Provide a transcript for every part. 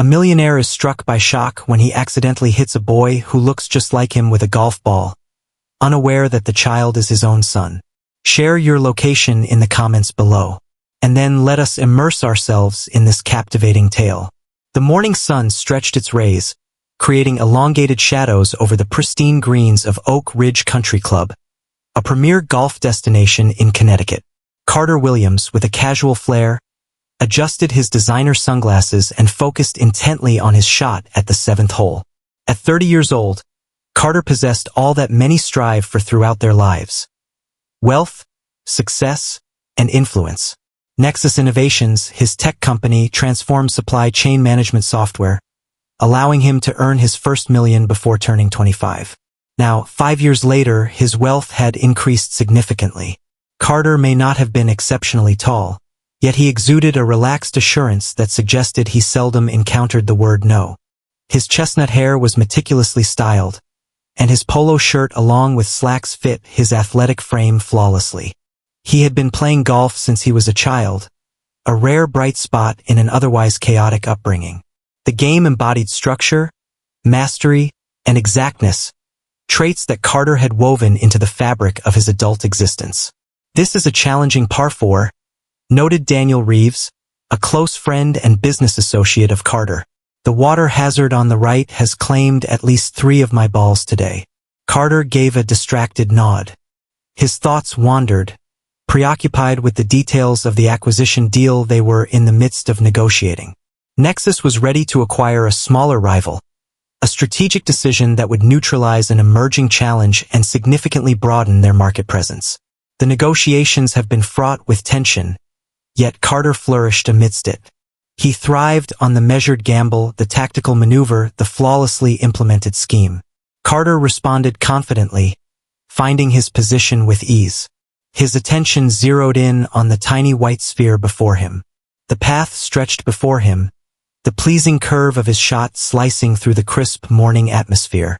A millionaire is struck by shock when he accidentally hits a boy who looks just like him with a golf ball, unaware that the child is his own son. Share your location in the comments below, and then let us immerse ourselves in this captivating tale. The morning sun stretched its rays, creating elongated shadows over the pristine greens of Oak Ridge Country Club, a premier golf destination in Connecticut. Carter Williams, with a casual flair, adjusted his designer sunglasses and focused intently on his shot at the 7th hole. At 30 years old, Carter possessed all that many strive for throughout their lives: wealth, success, and influence. Nexus Innovations, his tech company, transformed supply chain management software, allowing him to earn his first million before turning 25. Now, 5 years later, his wealth had increased significantly. Carter may not have been exceptionally tall, yet he exuded a relaxed assurance that suggested he seldom encountered the word no. His chestnut hair was meticulously styled, and his polo shirt along with slacks fit his athletic frame flawlessly. He had been playing golf since he was a child, a rare bright spot in an otherwise chaotic upbringing. The game embodied structure, mastery, and exactness, traits that Carter had woven into the fabric of his adult existence. "This is a challenging par 4, noted Daniel Reeves, a close friend and business associate of Carter. "The water hazard on the right has claimed at least 3 of my balls today." Carter gave a distracted nod. His thoughts wandered, preoccupied with the details of the acquisition deal they were in the midst of negotiating. Nexus was ready to acquire a smaller rival, a strategic decision that would neutralize an emerging challenge and significantly broaden their market presence. The negotiations have been fraught with tension, yet Carter flourished amidst it. He thrived on the measured gamble, the tactical maneuver, the flawlessly implemented scheme. Carter responded confidently, finding his position with ease. His attention zeroed in on the tiny white sphere before him. The path stretched before him, the pleasing curve of his shot slicing through the crisp morning atmosphere.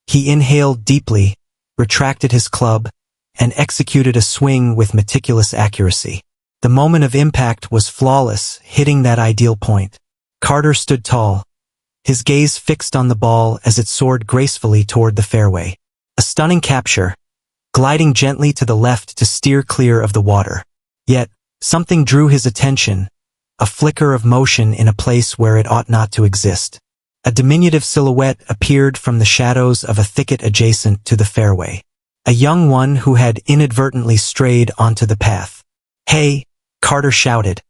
He inhaled deeply, retracted his club, and executed a swing with meticulous accuracy. The moment of impact was flawless, hitting that ideal point. Carter stood tall, his gaze fixed on the ball as it soared gracefully toward the fairway. A stunning capture, gliding gently to the left to steer clear of the water. Yet, something drew his attention, a flicker of motion in a place where it ought not to exist. A diminutive silhouette appeared from the shadows of a thicket adjacent to the fairway. A young one who had inadvertently strayed onto the path. "Hey!" Carter shouted,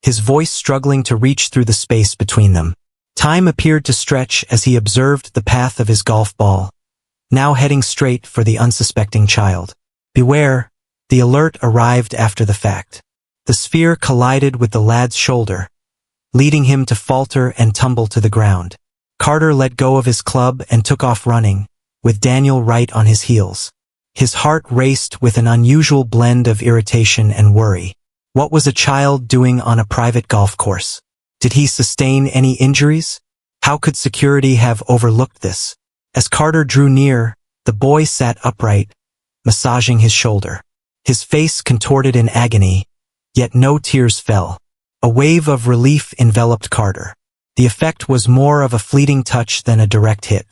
his voice struggling to reach through the space between them. Time appeared to stretch as he observed the path of his golf ball, now heading straight for the unsuspecting child. "Beware!" The alert arrived after the fact. The sphere collided with the lad's shoulder, leading him to falter and tumble to the ground. Carter let go of his club and took off running, with Daniel right on his heels. His heart raced with an unusual blend of irritation and worry. What was a child doing on a private golf course? Did he sustain any injuries? How could security have overlooked this? As Carter drew near, the boy sat upright, massaging his shoulder. His face contorted in agony, yet no tears fell. A wave of relief enveloped Carter. The effect was more of a fleeting touch than a direct hit.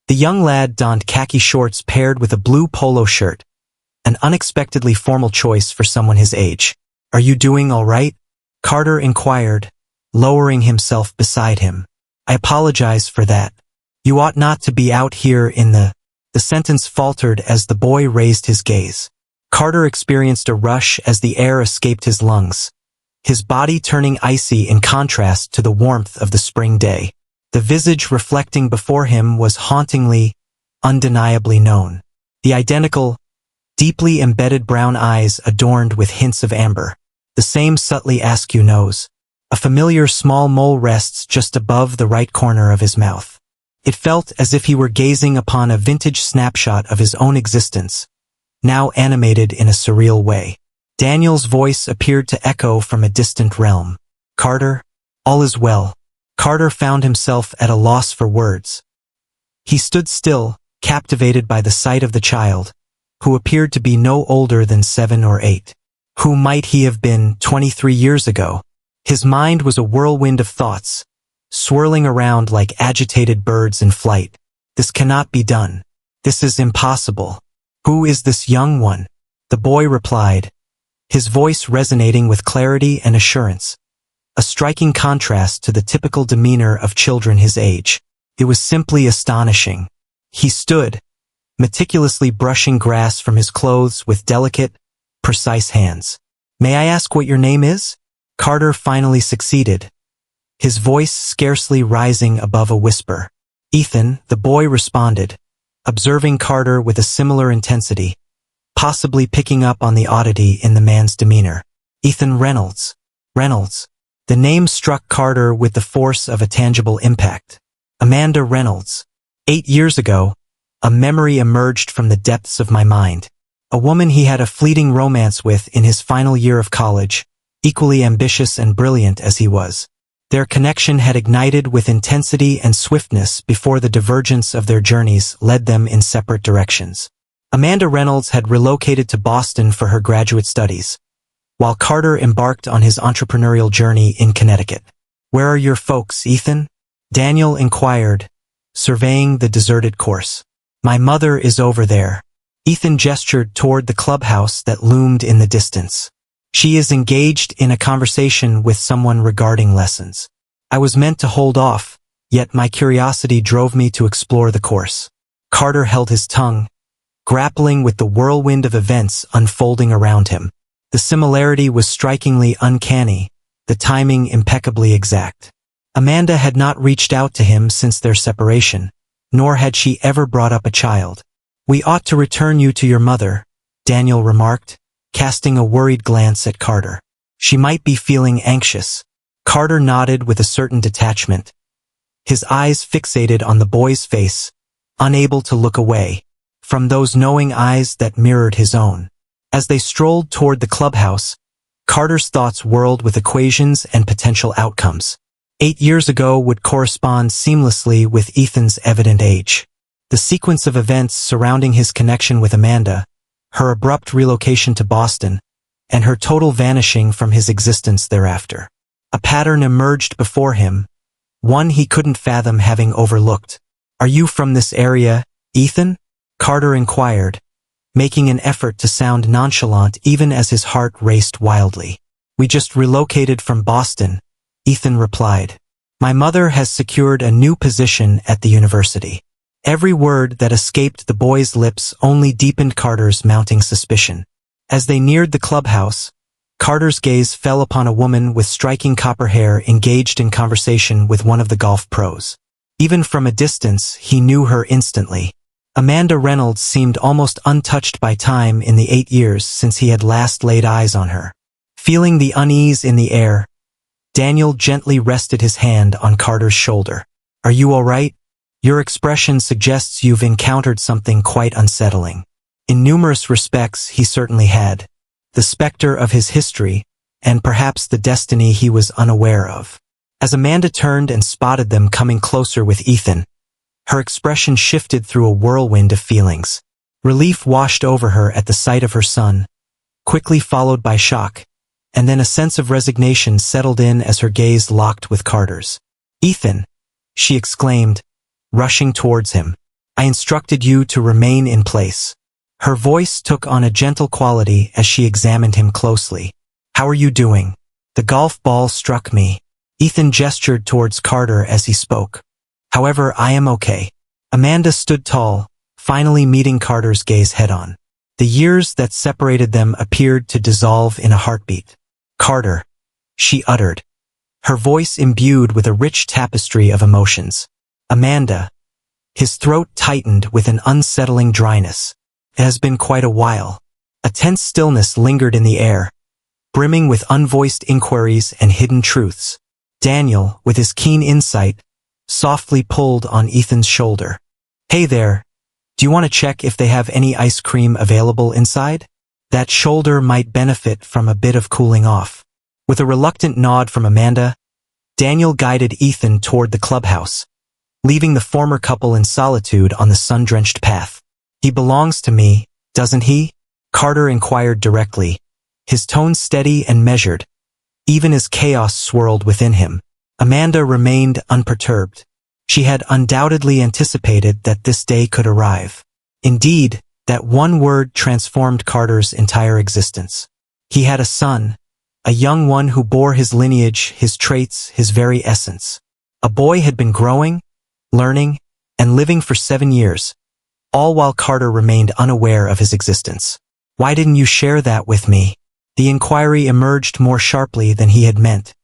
The young lad donned khaki shorts paired with a blue polo shirt, an unexpectedly formal choice for someone his age. "Are you doing all right?" Carter inquired, lowering himself beside him. "I apologize for that. You ought not to be out here in the..." The sentence faltered as the boy raised his gaze. Carter experienced a rush as the air escaped his lungs, his body turning icy in contrast to the warmth of the spring day. The visage reflecting before him was hauntingly, undeniably known. The identical, deeply embedded brown eyes adorned with hints of amber. The same subtly askew nose. A familiar small mole rests just above the right corner of his mouth. It felt as if he were gazing upon a vintage snapshot of his own existence, now animated in a surreal way. Daniel's voice appeared to echo from a distant realm. "Carter, all is well." Carter found himself at a loss for words. He stood still, captivated by the sight of the child, who appeared to be no older than 7 or 8. Who might he have been 23 years ago? His mind was a whirlwind of thoughts, swirling around like agitated birds in flight. This cannot be done. This is impossible. Who is this young one? The boy replied, his voice resonating with clarity and assurance, a striking contrast to the typical demeanor of children his age. It was simply astonishing. He stood, meticulously brushing grass from his clothes with delicate, precise hands. May I ask what your name is? Carter finally succeeded, his voice scarcely rising above a whisper. Ethan, the boy responded, observing Carter with a similar intensity, possibly picking up on the oddity in the man's demeanor. Ethan Reynolds. Reynolds. The name struck Carter with the force of a tangible impact. Amanda Reynolds. 8 years ago, a memory emerged from the depths of my mind. A woman he had a fleeting romance with in his final year of college, equally ambitious and brilliant as he was. Their connection had ignited with intensity and swiftness before the divergence of their journeys led them in separate directions. Amanda Reynolds had relocated to Boston for her graduate studies, while Carter embarked on his entrepreneurial journey in Connecticut. Where are your folks, Ethan? Daniel inquired, surveying the deserted course. My mother is over there. Ethan gestured toward the clubhouse that loomed in the distance. She is engaged in a conversation with someone regarding lessons. I was meant to hold off, yet my curiosity drove me to explore the course. Carter held his tongue, grappling with the whirlwind of events unfolding around him. The similarity was strikingly uncanny, the timing impeccably exact. Amanda had not reached out to him since their separation, nor had she ever brought up a child. We ought to return you to your mother, Daniel remarked, casting a worried glance at Carter. She might be feeling anxious. Carter nodded with a certain detachment, his eyes fixated on the boy's face, unable to look away from those knowing eyes that mirrored his own. As they strolled toward the clubhouse, Carter's thoughts whirled with equations and potential outcomes. 8 years ago would correspond seamlessly with Ethan's evident age. The sequence of events surrounding his connection with Amanda, her abrupt relocation to Boston, and her total vanishing from his existence thereafter. A pattern emerged before him, one he couldn't fathom having overlooked. Are you from this area, Ethan? Carter inquired, making an effort to sound nonchalant even as his heart raced wildly. We just relocated from Boston, Ethan replied. My mother has secured a new position at the university. Every word that escaped the boy's lips only deepened Carter's mounting suspicion. As they neared the clubhouse, Carter's gaze fell upon a woman with striking copper hair engaged in conversation with one of the golf pros. Even from a distance, he knew her instantly. Amanda Reynolds seemed almost untouched by time in the 8 years since he had last laid eyes on her. Feeling the unease in the air, Daniel gently rested his hand on Carter's shoulder. Are you all right? Your expression suggests you've encountered something quite unsettling. In numerous respects, he certainly had. The specter of his history, and perhaps the destiny he was unaware of. As Amanda turned and spotted them coming closer with Ethan, her expression shifted through a whirlwind of feelings. Relief washed over her at the sight of her son, quickly followed by shock, and then a sense of resignation settled in as her gaze locked with Carter's. Ethan, she exclaimed, rushing towards him. I instructed you to remain in place. Her voice took on a gentle quality as she examined him closely. How are you doing? The golf ball struck me. Ethan gestured towards Carter as he spoke. However, I am okay. Amanda stood tall, finally meeting Carter's gaze head-on. The years that separated them appeared to dissolve in a heartbeat. Carter, she uttered, her voice imbued with a rich tapestry of emotions. Amanda. His throat tightened with an unsettling dryness. It has been quite a while. A tense stillness lingered in the air, brimming with unvoiced inquiries and hidden truths. Daniel, with his keen insight, softly pulled on Ethan's shoulder. Hey there, do you want to check if they have any ice cream available inside? That shoulder might benefit from a bit of cooling off. With a reluctant nod from Amanda, Daniel guided Ethan toward the clubhouse, leaving the former couple in solitude on the sun-drenched path. He belongs to me, doesn't he? Carter inquired directly, his tone steady and measured, even as chaos swirled within him. Amanda remained unperturbed. She had undoubtedly anticipated that this day could arrive. Indeed, that one word transformed Carter's entire existence. He had a son, a young one who bore his lineage, his traits, his very essence. A boy had been growing, learning, and living for 7 years, all while Carter remained unaware of his existence. "Why didn't you share that with me?" The inquiry emerged more sharply than he had meant,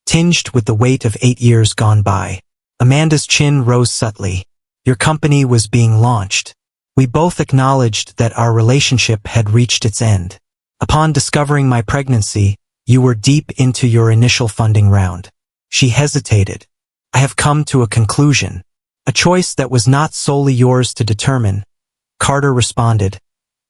tinged with the weight of 8 years gone by. Amanda's chin rose subtly. "Your company was being launched. We both acknowledged that our relationship had reached its end. Upon discovering my pregnancy, you were deep into your initial funding round." She hesitated. "I have come to a conclusion. A choice that was not solely yours to determine," Carter responded,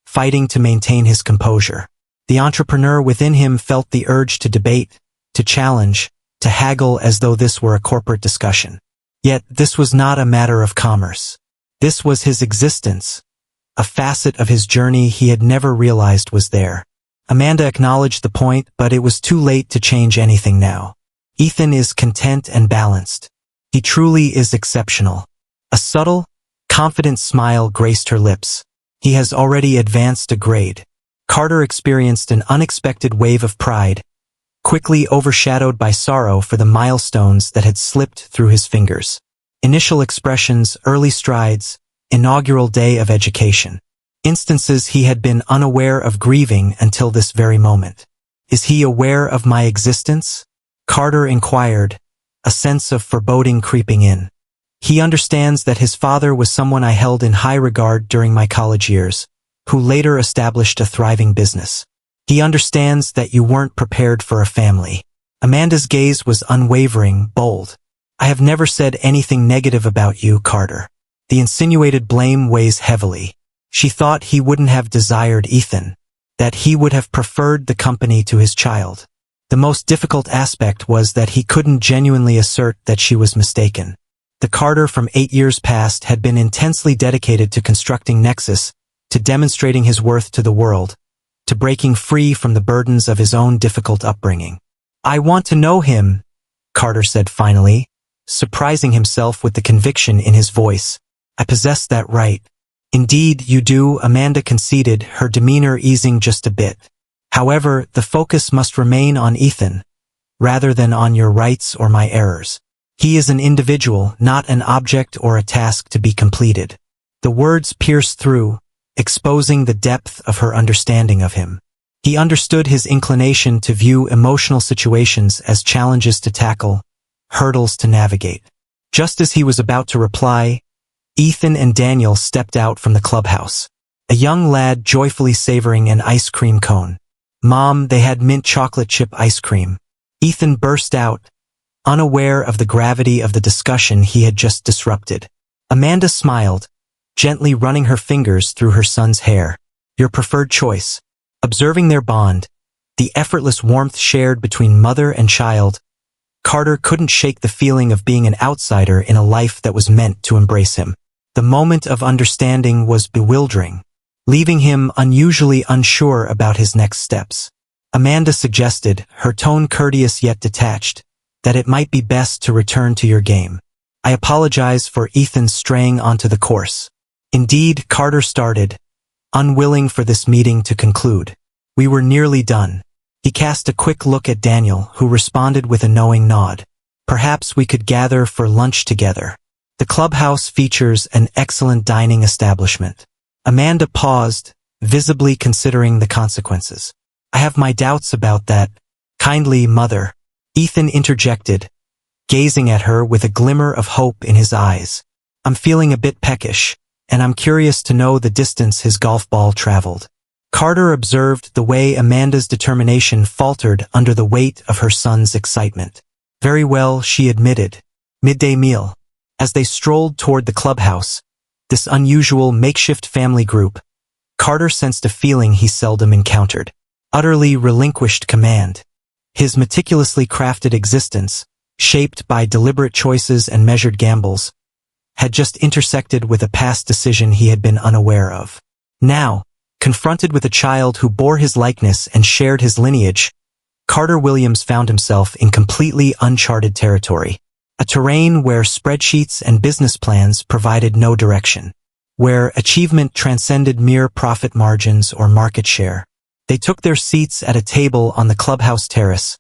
fighting to maintain his composure. The entrepreneur within him felt the urge to debate, to challenge, to haggle as though this were a corporate discussion. Yet this was not a matter of commerce. This was his existence, a facet of his journey he had never realized was there. Amanda acknowledged the point, but it was too late to change anything now. "Ethan is content and balanced. He truly is exceptional." A subtle, confident smile graced her lips. "He has already advanced a grade." Carter experienced an unexpected wave of pride, quickly overshadowed by sorrow for the milestones that had slipped through his fingers. Initial expressions, early strides, inaugural day of education. Instances he had been unaware of grieving until this very moment. "Is he aware of my existence?" Carter inquired, a sense of foreboding creeping in. "He understands that his father was someone I held in high regard during my college years, who later established a thriving business. He understands that you weren't prepared for a family." Amanda's gaze was unwavering, bold. "I have never said anything negative about you, Carter." The insinuated blame weighs heavily. She thought he wouldn't have desired Ethan, that he would have preferred the company to his child. The most difficult aspect was that he couldn't genuinely assert that she was mistaken. The Carter from 8 years past had been intensely dedicated to constructing Nexus, to demonstrating his worth to the world, to breaking free from the burdens of his own difficult upbringing. "I want to know him," Carter said finally, surprising himself with the conviction in his voice. "I possess that right." "Indeed, you do," Amanda conceded, her demeanor easing just a bit. "However, the focus must remain on Ethan, rather than on your rights or my errors. He is an individual, not an object or a task to be completed." The words pierced through, exposing the depth of her understanding of him. He understood his inclination to view emotional situations as challenges to tackle, hurdles to navigate. Just as he was about to reply, Ethan and Daniel stepped out from the clubhouse. A young lad joyfully savoring an ice cream cone. "Mom, they had mint chocolate chip ice cream." Ethan burst out, unaware of the gravity of the discussion he had just disrupted. Amanda smiled, gently running her fingers through her son's hair. "Your preferred choice." Observing their bond, the effortless warmth shared between mother and child, Carter couldn't shake the feeling of being an outsider in a life that was meant to embrace him. The moment of understanding was bewildering, leaving him unusually unsure about his next steps. Amanda suggested, her tone courteous yet detached, that it might be best to return to your game. "I apologize for Ethan's straying onto the course." Indeed, Carter started, unwilling for this meeting to conclude. "We were nearly done." He cast a quick look at Daniel, who responded with a knowing nod. "Perhaps we could gather for lunch together. The clubhouse features an excellent dining establishment." Amanda paused, visibly considering the consequences. "I have my doubts about that, kindly mother," Ethan interjected, gazing at her with a glimmer of hope in his eyes. "I'm feeling a bit peckish, and I'm curious to know the distance his golf ball traveled." Carter observed the way Amanda's determination faltered under the weight of her son's excitement. "Very well," she admitted. Midday meal. As they strolled toward the clubhouse, this unusual makeshift family group, Carter sensed a feeling he seldom encountered. Utterly relinquished command. His meticulously crafted existence, shaped by deliberate choices and measured gambles, had just intersected with a past decision he had been unaware of. Now, confronted with a child who bore his likeness and shared his lineage, Carter Williams found himself in completely uncharted territory. A terrain where spreadsheets and business plans provided no direction. Where achievement transcended mere profit margins or market share. They took their seats at a table on the clubhouse terrace,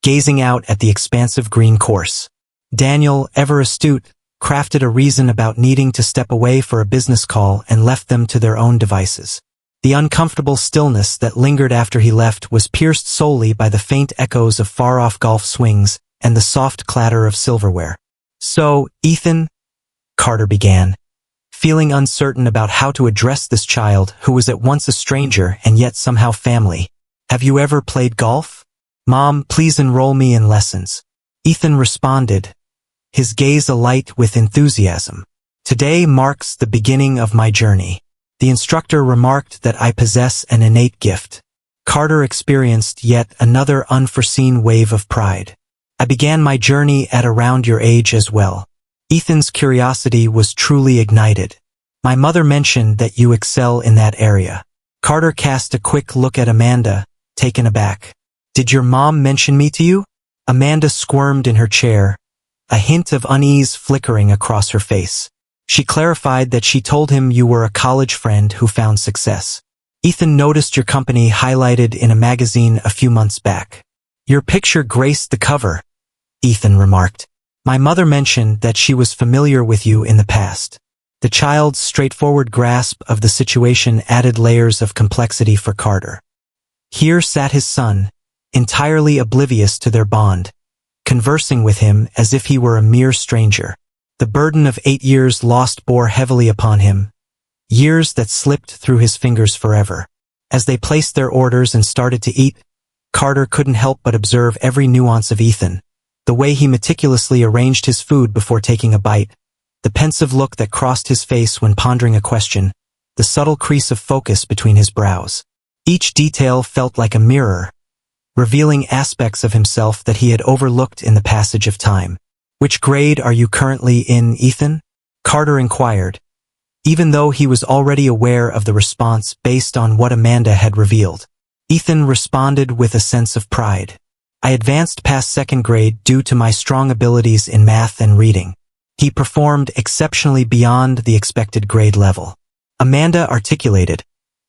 gazing out at the expansive green course. Daniel, ever astute, crafted a reason about needing to step away for a business call and left them to their own devices. The uncomfortable stillness that lingered after he left was pierced solely by the faint echoes of far-off golf swings and the soft clatter of silverware. "So, Ethan," Carter began, feeling uncertain about how to address this child who was at once a stranger and yet somehow family. "Have you ever played golf? Mom, please enroll me in lessons." Ethan responded, his gaze alight with enthusiasm. "Today marks the beginning of my journey." The instructor remarked that I possess an innate gift. Carter experienced yet another unforeseen wave of pride. "I began my journey at around your age as well." Ethan's curiosity was truly ignited. "My mother mentioned that you excel in that area." Carter cast a quick look at Amanda, taken aback. "Did your mom mention me to you?" Amanda squirmed in her chair, a hint of unease flickering across her face. She clarified that she told him you were a college friend who found success. "Ethan noticed your company highlighted in a magazine a few months back. Your picture graced the cover," Ethan remarked. "My mother mentioned that she was familiar with you in the past." The child's straightforward grasp of the situation added layers of complexity for Carter. Here sat his son, entirely oblivious to their bond, conversing with him as if he were a mere stranger. The burden of 8 years lost bore heavily upon him, years that slipped through his fingers forever. As they placed their orders and started to eat, Carter couldn't help but observe every nuance of Ethan. The way he meticulously arranged his food before taking a bite, the pensive look that crossed his face when pondering a question, the subtle crease of focus between his brows. Each detail felt like a mirror, revealing aspects of himself that he had overlooked in the passage of time. "Which grade are you currently in, Ethan?" Carter inquired, even though he was already aware of the response based on what Amanda had revealed. Ethan responded with a sense of pride. "I advanced past 2nd grade due to my strong abilities in math and reading." He performed exceptionally beyond the expected grade level. Amanda articulated,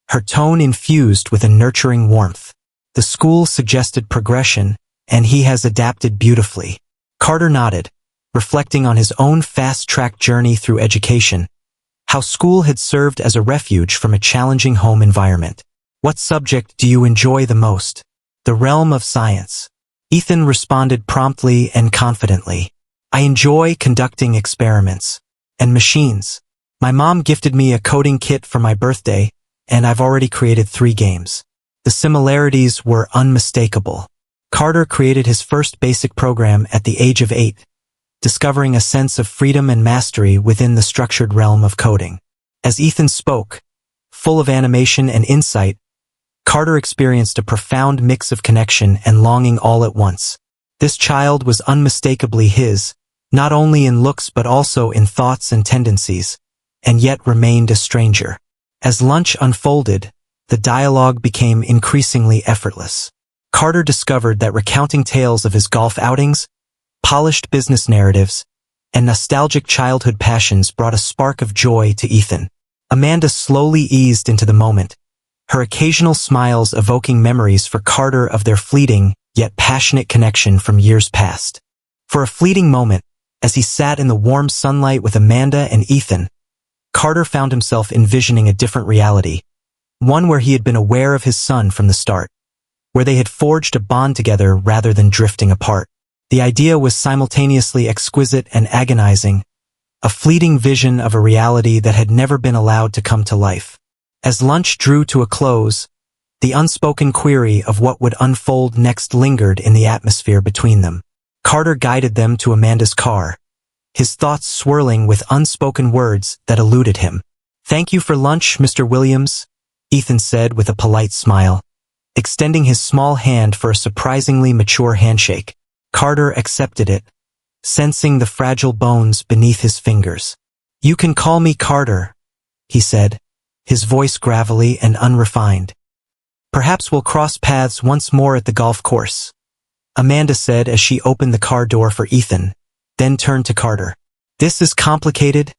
her tone infused with a nurturing warmth. "The school suggested progression, and he has adapted beautifully." Carter nodded, reflecting on his own fast-track journey through education, how school had served as a refuge from a challenging home environment. "What subject do you enjoy the most?" "The realm of science." Ethan responded promptly and confidently. "I enjoy conducting experiments. And machines. My mom gifted me a coding kit for my birthday, and I've already created 3 games." The similarities were unmistakable. Carter created his first basic program at the age of 8, discovering a sense of freedom and mastery within the structured realm of coding. As Ethan spoke, full of animation and insight, Carter experienced a profound mix of connection and longing all at once. This child was unmistakably his, not only in looks but also in thoughts and tendencies, and yet remained a stranger. As lunch unfolded, the dialogue became increasingly effortless. Carter discovered that recounting tales of his golf outings, polished business narratives, and nostalgic childhood passions brought a spark of joy to Ethan. Amanda slowly eased into the moment, her occasional smiles evoking memories for Carter of their fleeting, yet passionate connection from years past. For a fleeting moment, as he sat in the warm sunlight with Amanda and Ethan, Carter found himself envisioning a different reality, one where he had been aware of his son from the start, where they had forged a bond together rather than drifting apart. The idea was simultaneously exquisite and agonizing, a fleeting vision of a reality that had never been allowed to come to life. As lunch drew to a close, the unspoken query of what would unfold next lingered in the atmosphere between them. Carter guided them to Amanda's car, his thoughts swirling with unspoken words that eluded him. "Thank you for lunch, Mr. Williams," Ethan said with a polite smile, extending his small hand for a surprisingly mature handshake. Carter accepted it, sensing the fragile bones beneath his fingers. "You can call me Carter," he said, his voice gravelly and unrefined. "Perhaps we'll cross paths once more at the golf course." Amanda said as she opened the car door for Ethan, then turned to Carter. "This is complicated,"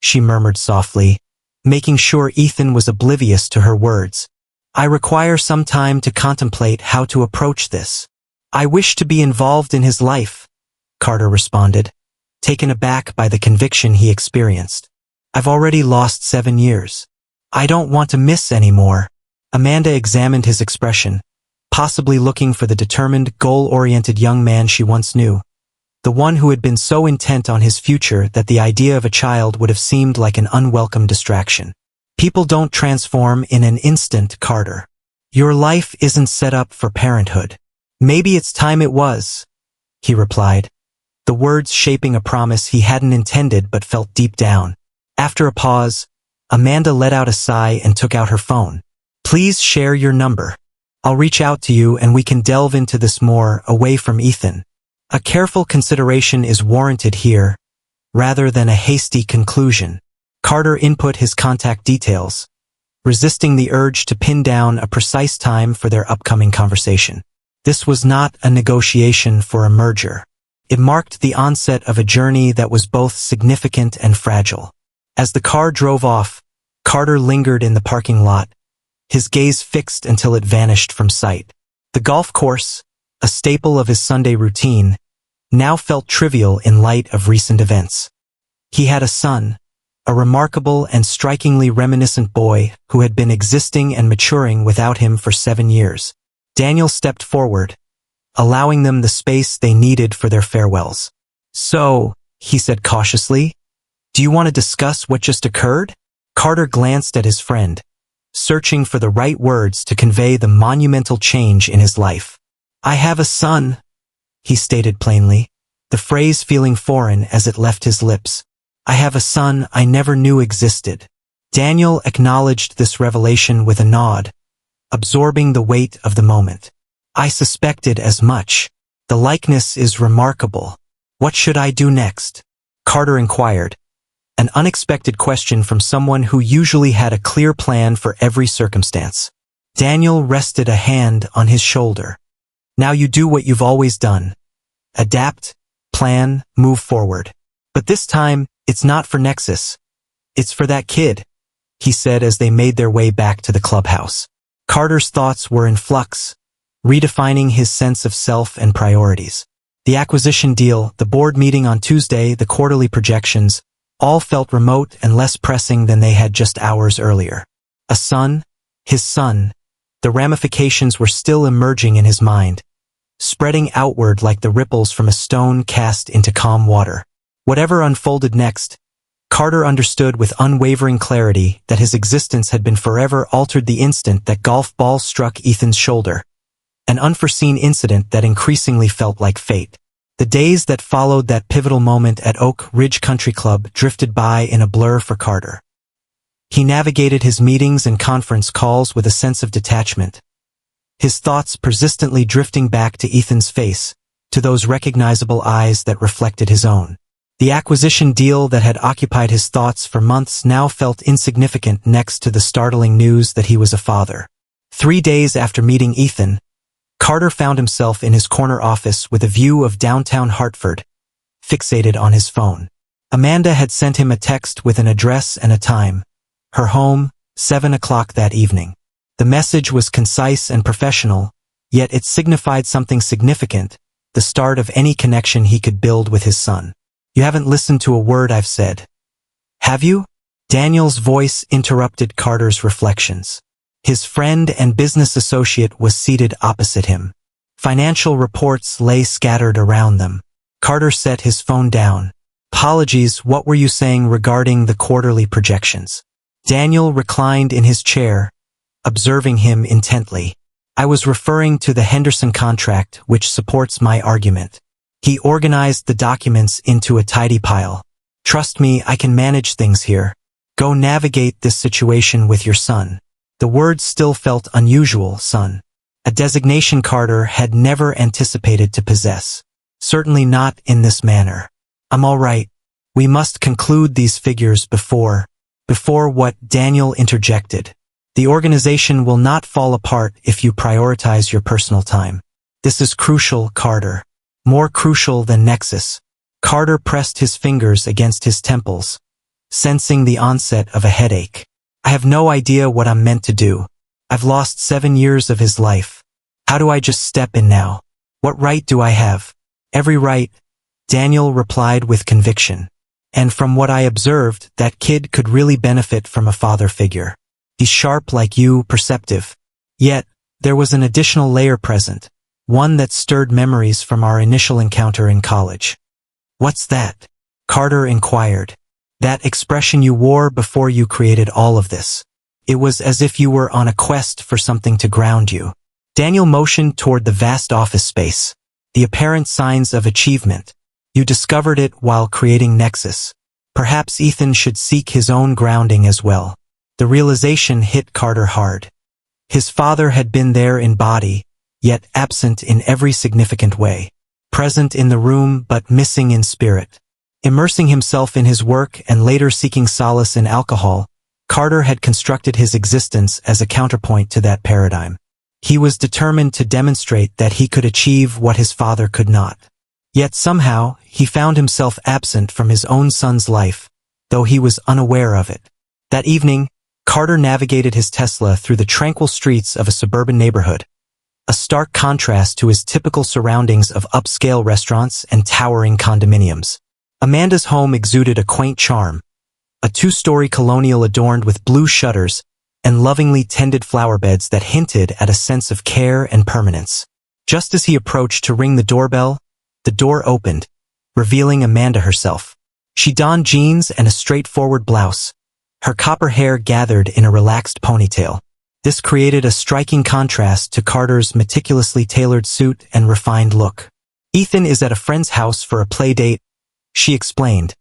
she murmured softly, making sure Ethan was oblivious to her words. "I require some time to contemplate how to approach this. I wish to be involved in his life," Carter responded, taken aback by the conviction he experienced. "I've already lost 7 years. I don't want to miss any more." Amanda examined his expression, possibly looking for the determined, goal-oriented young man she once knew, the one who had been so intent on his future that the idea of a child would have seemed like an unwelcome distraction. "People don't transform in an instant, Carter. Your life isn't set up for parenthood." "Maybe it's time it was," he replied, the words shaping a promise he hadn't intended but felt deep down. After a pause, Amanda let out a sigh and took out her phone. "Please share your number. I'll reach out to you and we can delve into this more away from Ethan. A careful consideration is warranted here, rather than a hasty conclusion." Carter input his contact details, resisting the urge to pin down a precise time for their upcoming conversation. This was not a negotiation for a merger. It marked the onset of a journey that was both significant and fragile. As the car drove off, Carter lingered in the parking lot, his gaze fixed until it vanished from sight. The golf course, a staple of his Sunday routine, now felt trivial in light of recent events. He had a son, a remarkable and strikingly reminiscent boy who had been existing and maturing without him for 7 years. Daniel stepped forward, allowing them the space they needed for their farewells. "So," he said cautiously, "do you want to discuss what just occurred?" Carter glanced at his friend, searching for the right words to convey the monumental change in his life. "I have a son," he stated plainly, the phrase feeling foreign as it left his lips. "I have a son I never knew existed." Daniel acknowledged this revelation with a nod, absorbing the weight of the moment. "I suspected as much. The likeness is remarkable. What should I do next?" Carter inquired, an unexpected question from someone who usually had a clear plan for every circumstance. Daniel rested a hand on his shoulder. "Now you do what you've always done. Adapt, plan, move forward. But this time, it's not for Nexus. It's for that kid," he said as they made their way back to the clubhouse. Carter's thoughts were in flux, redefining his sense of self and priorities. The acquisition deal, the board meeting on Tuesday, the quarterly projections, all felt remote and less pressing than they had just hours earlier. A son, his son, the ramifications were still emerging in his mind, spreading outward like the ripples from a stone cast into calm water. Whatever unfolded next, Carter understood with unwavering clarity that his existence had been forever altered the instant that golf ball struck Ethan's shoulder, an unforeseen incident that increasingly felt like fate. The days that followed that pivotal moment at Oak Ridge Country Club drifted by in a blur for Carter. He navigated his meetings and conference calls with a sense of detachment, his thoughts persistently drifting back to Ethan's face, to those recognizable eyes that reflected his own. The acquisition deal that had occupied his thoughts for months now felt insignificant next to the startling news that he was a father. 3 days after meeting Ethan, Carter found himself in his corner office with a view of downtown Hartford, fixated on his phone. Amanda had sent him a text with an address and a time. Her home, 7 o'clock that evening. The message was concise and professional, yet it signified something significant, the start of any connection he could build with his son. "You haven't listened to a word I've said, have you?" Daniel's voice interrupted Carter's reflections. His friend and business associate was seated opposite him. Financial reports lay scattered around them. Carter set his phone down. "Apologies, what were you saying regarding the quarterly projections?" Daniel reclined in his chair, observing him intently. "I was referring to the Henderson contract, which supports my argument." He organized the documents into a tidy pile. "Trust me, I can manage things here. Go navigate this situation with your son." The words still felt unusual, son. A designation Carter had never anticipated to possess. Certainly not in this manner. "I'm all right. We must conclude these figures before what?" Daniel interjected. "The organization will not fall apart if you prioritize your personal time." This is crucial, Carter. More crucial than Nexus. Carter pressed his fingers against his temples, sensing the onset of a headache. I have no idea what I'm meant to do. I've lost 7 years of his life. How do I just step in now? What right do I have? Every right, Daniel replied with conviction. And from what I observed, that kid could really benefit from a father figure. He's sharp like you, perceptive. Yet, there was an additional layer present, one that stirred memories from our initial encounter in college. What's that? Carter inquired. That expression you wore before you created all of this. It was as if you were on a quest for something to ground you. Daniel motioned toward the vast office space. The apparent signs of achievement. You discovered it while creating Nexus. Perhaps Ethan should seek his own grounding as well. The realization hit Carter hard. His father had been there in body, yet absent in every significant way. Present in the room but missing in spirit. Immersing himself in his work and later seeking solace in alcohol, Carter had constructed his existence as a counterpoint to that paradigm. He was determined to demonstrate that he could achieve what his father could not. Yet somehow, he found himself absent from his own son's life, though he was unaware of it. That evening, Carter navigated his Tesla through the tranquil streets of a suburban neighborhood, a stark contrast to his typical surroundings of upscale restaurants and towering condominiums. Amanda's home exuded a quaint charm, a 2-story colonial adorned with blue shutters and lovingly tended flower beds that hinted at a sense of care and permanence. Just as he approached to ring the doorbell, the door opened, revealing Amanda herself. She donned jeans and a straightforward blouse, her copper hair gathered in a relaxed ponytail. This created a striking contrast to Carter's meticulously tailored suit and refined look. Ethan is at a friend's house for a play date, she explained,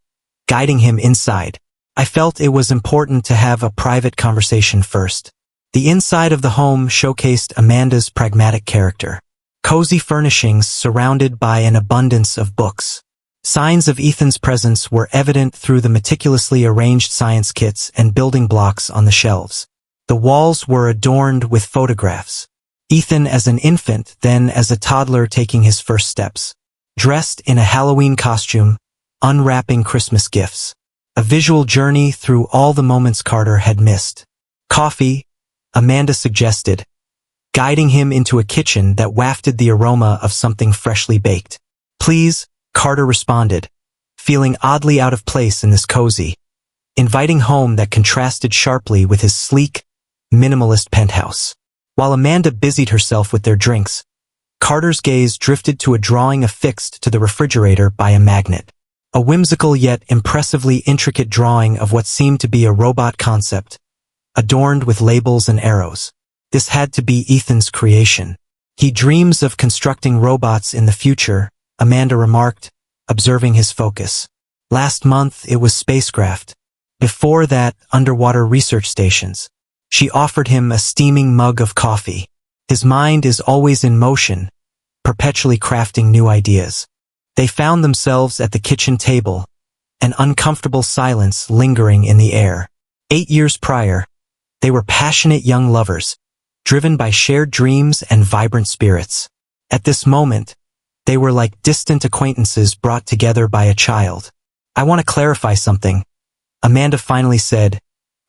guiding him inside. I felt it was important to have a private conversation first. The inside of the home showcased Amanda's pragmatic character. Cozy furnishings surrounded by an abundance of books. Signs of Ethan's presence were evident through the meticulously arranged science kits and building blocks on the shelves. The walls were adorned with photographs. Ethan as an infant, then as a toddler taking his first steps. Dressed in a Halloween costume, unwrapping Christmas gifts. A visual journey through all the moments Carter had missed. Coffee, Amanda suggested, guiding him into a kitchen that wafted the aroma of something freshly baked. Please, Carter responded, feeling oddly out of place in this cozy, inviting home that contrasted sharply with his sleek, minimalist penthouse. While Amanda busied herself with their drinks, Carter's gaze drifted to a drawing affixed to the refrigerator by a magnet. A whimsical yet impressively intricate drawing of what seemed to be a robot concept, adorned with labels and arrows. This had to be Ethan's creation. He dreams of constructing robots in the future, Amanda remarked, observing his focus. Last month it was spacecraft. Before that, underwater research stations. She offered him a steaming mug of coffee. His mind is always in motion, perpetually crafting new ideas. They found themselves at the kitchen table, an uncomfortable silence lingering in the air. 8 years prior, they were passionate young lovers, driven by shared dreams and vibrant spirits. At this moment, they were like distant acquaintances brought together by a child. I want to clarify something, Amanda finally said,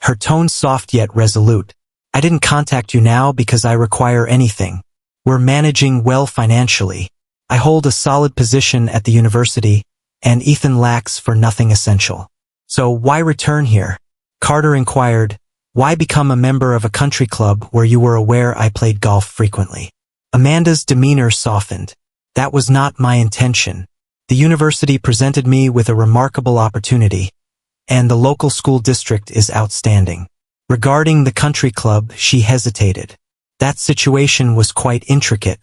her tone soft yet resolute. I didn't contact you now because I require anything. We're managing well financially. I hold a solid position at the university, and Ethan lacks for nothing essential. So why return here? Carter inquired, why become a member of a country club where you were aware I played golf frequently? Amanda's demeanor softened. That was not my intention. The university presented me with a remarkable opportunity, and the local school district is outstanding. Regarding the country club, she hesitated. That situation was quite intricate.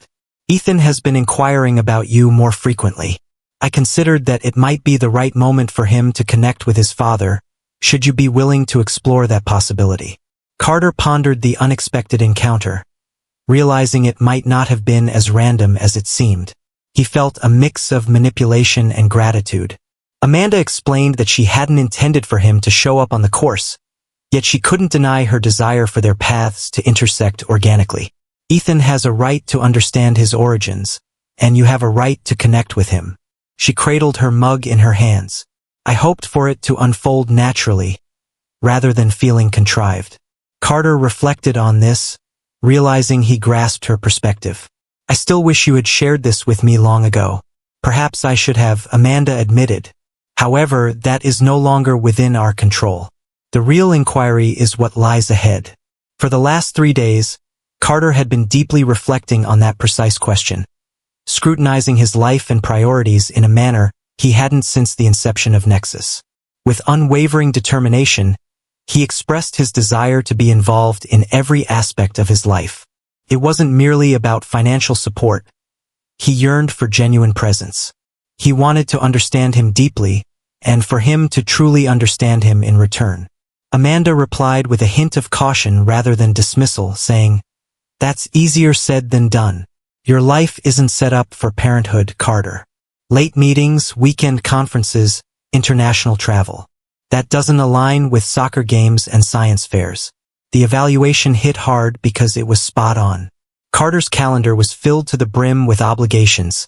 Ethan has been inquiring about you more frequently. I considered that it might be the right moment for him to connect with his father, should you be willing to explore that possibility. Carter pondered the unexpected encounter, realizing it might not have been as random as it seemed. He felt a mix of manipulation and gratitude. Amanda explained that she hadn't intended for him to show up on the course, yet she couldn't deny her desire for their paths to intersect organically. Ethan has a right to understand his origins, and you have a right to connect with him. She cradled her mug in her hands. I hoped for it to unfold naturally, rather than feeling contrived. Carter reflected on this, realizing he grasped her perspective. I still wish you had shared this with me long ago. Perhaps I should have, Amanda admitted. However, that is no longer within our control. The real inquiry is what lies ahead. For the last 3 days, Carter had been deeply reflecting on that precise question, scrutinizing his life and priorities in a manner he hadn't since the inception of Nexus. With unwavering determination, he expressed his desire to be involved in every aspect of his life. It wasn't merely about financial support. He yearned for genuine presence. He wanted to understand him deeply, and for him to truly understand him in return. Amanda replied with a hint of caution rather than dismissal, saying, "That's easier said than done. Your life isn't set up for parenthood, Carter. Late meetings, weekend conferences, international travel. That doesn't align with soccer games and science fairs." The evaluation hit hard because it was spot on. Carter's calendar was filled to the brim with obligations,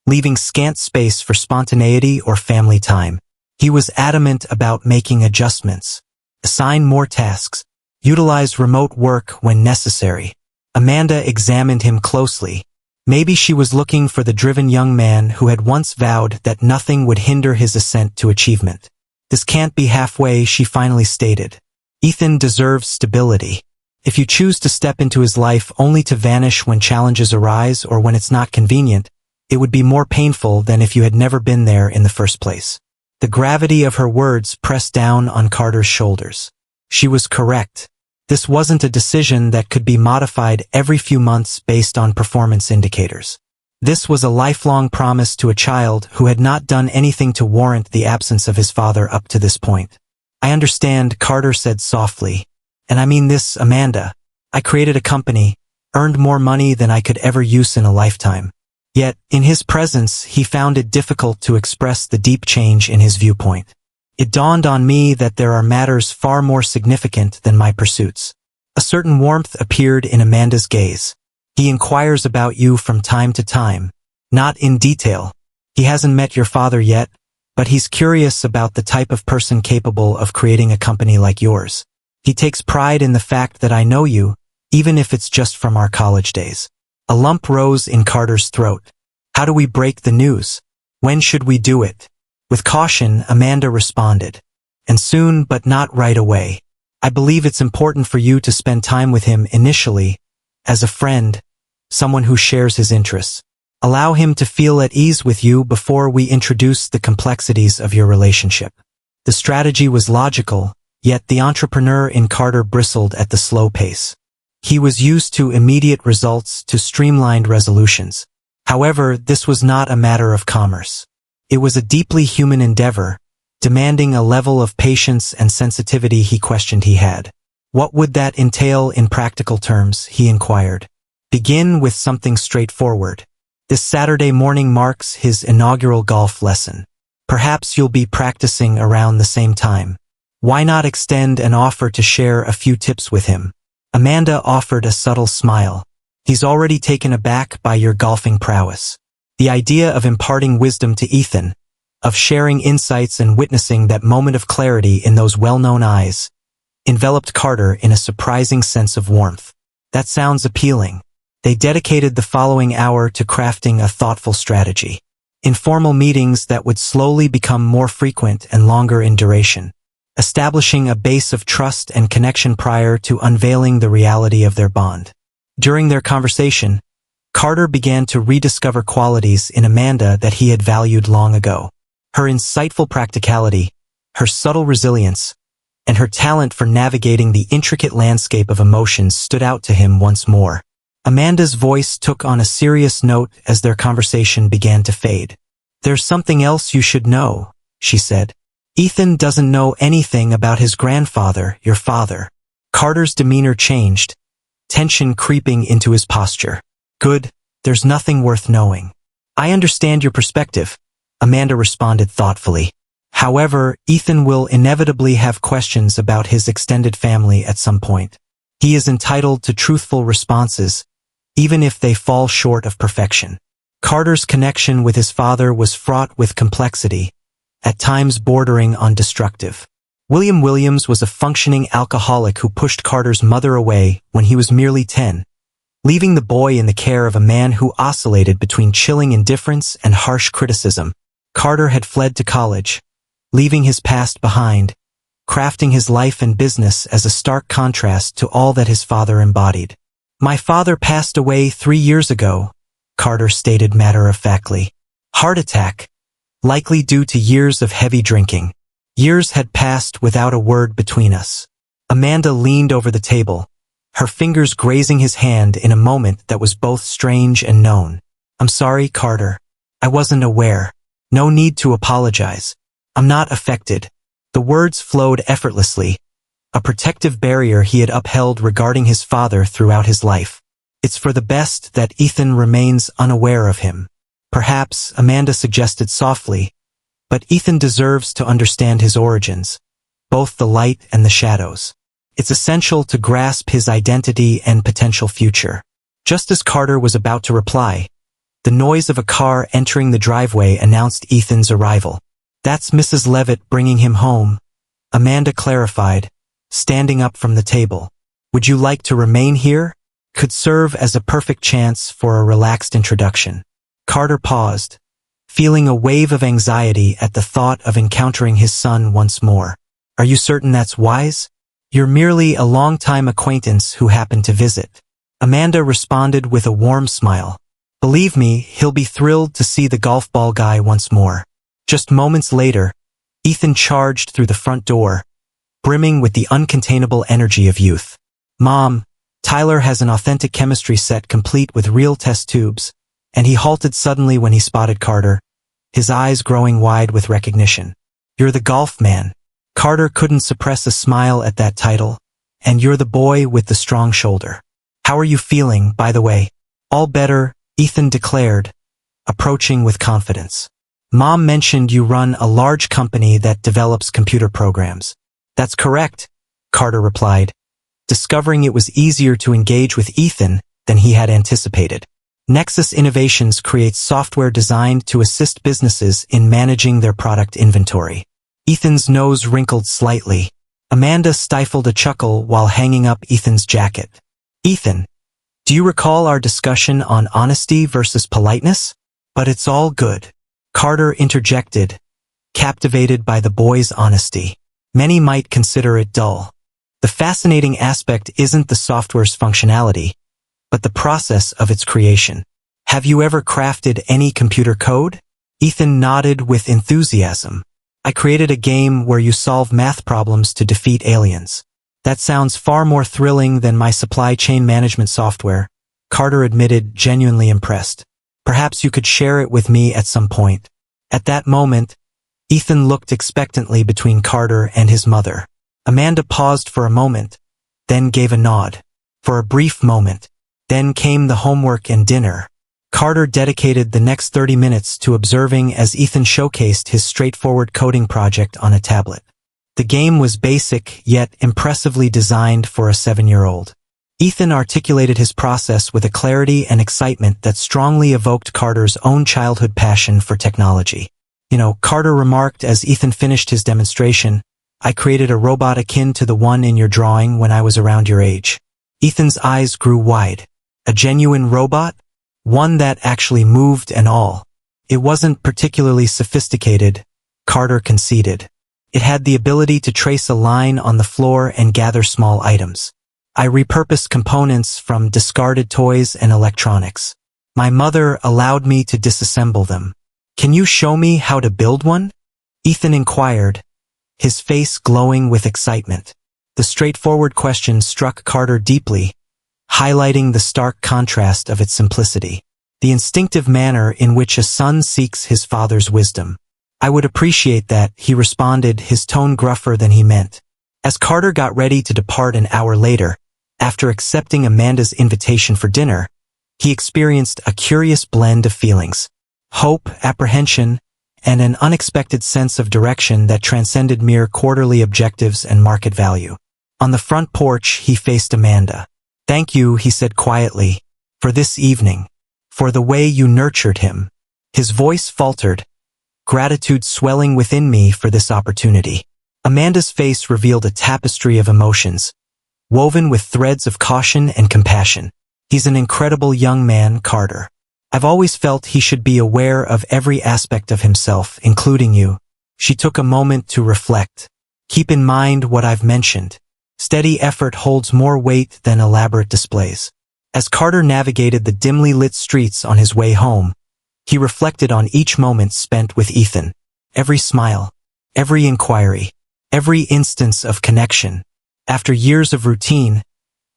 leaving scant space for spontaneity or family time. He was adamant about making adjustments. Assign more tasks. Utilize remote work when necessary. Amanda examined him closely. Maybe she was looking for the driven young man who had once vowed that nothing would hinder his ascent to achievement. This can't be halfway, she finally stated. Ethan deserves stability. If you choose to step into his life only to vanish when challenges arise or when it's not convenient, it would be more painful than if you had never been there in the first place. The gravity of her words pressed down on Carter's shoulders. She was correct. This wasn't a decision that could be modified every few months based on performance indicators. This was a lifelong promise to a child who had not done anything to warrant the absence of his father up to this point. I understand, Carter said softly. And I mean this, Amanda. I created a company, earned more money than I could ever use in a lifetime. Yet, in his presence, he found it difficult to express the deep change in his viewpoint. It dawned on me that there are matters far more significant than my pursuits. A certain warmth appeared in Amanda's gaze. He inquires about you from time to time, not in detail. He hasn't met your father yet, but he's curious about the type of person capable of creating a company like yours. He takes pride in the fact that I know you, even if it's just from our college days. A lump rose in Carter's throat. How do we break the news? When should we do it? With caution, Amanda responded. And soon, but not right away. I believe it's important for you to spend time with him initially, as a friend, someone who shares his interests. Allow him to feel at ease with you before we introduce the complexities of your relationship. The strategy was logical, yet the entrepreneur in Carter bristled at the slow pace. He was used to immediate results, to streamlined resolutions. However, this was not a matter of commerce. It was a deeply human endeavor, demanding a level of patience and sensitivity he questioned he had. What would that entail in practical terms, he inquired. Begin with something straightforward. This Saturday morning marks his inaugural golf lesson. Perhaps you'll be practicing around the same time. Why not extend an offer to share a few tips with him? Amanda offered a subtle smile. He's already taken aback by your golfing prowess. The idea of imparting wisdom to Ethan, of sharing insights and witnessing that moment of clarity in those well-known eyes, enveloped Carter in a surprising sense of warmth. That sounds appealing. They dedicated the following hour to crafting a thoughtful strategy. Informal meetings that would slowly become more frequent and longer in duration, establishing a base of trust and connection prior to unveiling the reality of their bond. During their conversation, Carter began to rediscover qualities in Amanda that he had valued long ago. Her insightful practicality, her subtle resilience, and her talent for navigating the intricate landscape of emotions stood out to him once more. Amanda's voice took on a serious note as their conversation began to fade. There's something else you should know, she said. Ethan doesn't know anything about his grandfather, your father. Carter's demeanor changed, tension creeping into his posture. Good, there's nothing worth knowing. I understand your perspective, Amanda responded thoughtfully. However, Ethan will inevitably have questions about his extended family at some point. He is entitled to truthful responses, even if they fall short of perfection. Carter's connection with his father was fraught with complexity, at times bordering on destructive. William Williams was a functioning alcoholic who pushed Carter's mother away when he was merely 10, leaving the boy in the care of a man who oscillated between chilling indifference and harsh criticism. Carter had fled to college, leaving his past behind, crafting his life and business as a stark contrast to all that his father embodied. "My father passed away 3 years ago," Carter stated matter-of-factly. "Heart attack, likely due to years of heavy drinking." Years had passed without a word between us. Amanda leaned over the table, her fingers grazing his hand in a moment that was both strange and known. "I'm sorry, Carter. I wasn't aware. No need to apologize. I'm not affected." The words flowed effortlessly, a protective barrier he had upheld regarding his father throughout his life. "It's for the best that Ethan remains unaware of him." "Perhaps," Amanda suggested softly, "but Ethan deserves to understand his origins, both the light and the shadows. It's essential to grasp his identity and potential future." Just as Carter was about to reply, the noise of a car entering the driveway announced Ethan's arrival. "That's Mrs. Levitt bringing him home," Amanda clarified, standing up from the table. "Would you like to remain here?" Could serve as a perfect chance for a relaxed introduction. Carter paused, feeling a wave of anxiety at the thought of encountering his son once more. "Are you certain that's wise? You're merely a long-time acquaintance who happened to visit." Amanda responded with a warm smile. "Believe me, he'll be thrilled to see the golf ball guy once more." Just moments later, Ethan charged through the front door, brimming with the uncontainable energy of youth. "Mom, Tyler has an authentic chemistry set complete with real test tubes," and he halted suddenly when he spotted Carter, his eyes growing wide with recognition. "You're the golf man." Carter couldn't suppress a smile at that title. "And you're the boy with the strong shoulder. How are you feeling, by the way?" "All better," Ethan declared, approaching with confidence. "Mom mentioned you run a large company that develops computer programs." "That's correct," Carter replied, discovering it was easier to engage with Ethan than he had anticipated. Nexus Innovations creates software designed to assist businesses in managing their product inventory. Ethan's nose wrinkled slightly. Amanda stifled a chuckle while hanging up Ethan's jacket. "Ethan, do you recall our discussion on honesty versus politeness?" "But it's all good," Carter interjected, captivated by the boy's honesty. "Many might consider it dull. The fascinating aspect isn't the software's functionality, but the process of its creation. Have you ever crafted any computer code?" Ethan nodded with enthusiasm. "I created a game where you solve math problems to defeat aliens." "That sounds far more thrilling than my supply chain management software," Carter admitted, genuinely impressed. "Perhaps you could share it with me at some point." At that moment, Ethan looked expectantly between Carter and his mother. Amanda paused for a moment, then gave a nod. For a brief moment, then came the homework and dinner. Carter dedicated the next 30 minutes to observing as Ethan showcased his straightforward coding project on a tablet. The game was basic, yet impressively designed for a 7-year-old. Ethan articulated his process with a clarity and excitement that strongly evoked Carter's own childhood passion for technology. Carter remarked as Ethan finished his demonstration, "I created a robot akin to the one in your drawing when I was around your age." Ethan's eyes grew wide. "A genuine robot? One that actually moved and all?" "It wasn't particularly sophisticated," Carter conceded. "It had the ability to trace a line on the floor and gather small items. I repurposed components from discarded toys and electronics. My mother allowed me to disassemble them." "Can you show me how to build one?" Ethan inquired, his face glowing with excitement. The straightforward question struck Carter deeply, highlighting the stark contrast of its simplicity. The instinctive manner in which a son seeks his father's wisdom. "I would appreciate that," he responded, his tone gruffer than he meant. As Carter got ready to depart an hour later, after accepting Amanda's invitation for dinner, he experienced a curious blend of feelings. Hope, apprehension, and an unexpected sense of direction that transcended mere quarterly objectives and market value. On the front porch, he faced Amanda. "Thank you," he said quietly, for this evening, for the way you nurtured him." His voice faltered, gratitude swelling within me for this opportunity. Amanda's face revealed a tapestry of emotions, woven with threads of caution and compassion. "He's an incredible young man, Carter. I've always felt he should be aware of every aspect of himself, including you." She took a moment to reflect. "Keep in mind what I've mentioned. Steady effort holds more weight than elaborate displays." As Carter navigated the dimly lit streets on his way home, he reflected on each moment spent with Ethan. Every smile, every inquiry, every instance of connection. After years of routine,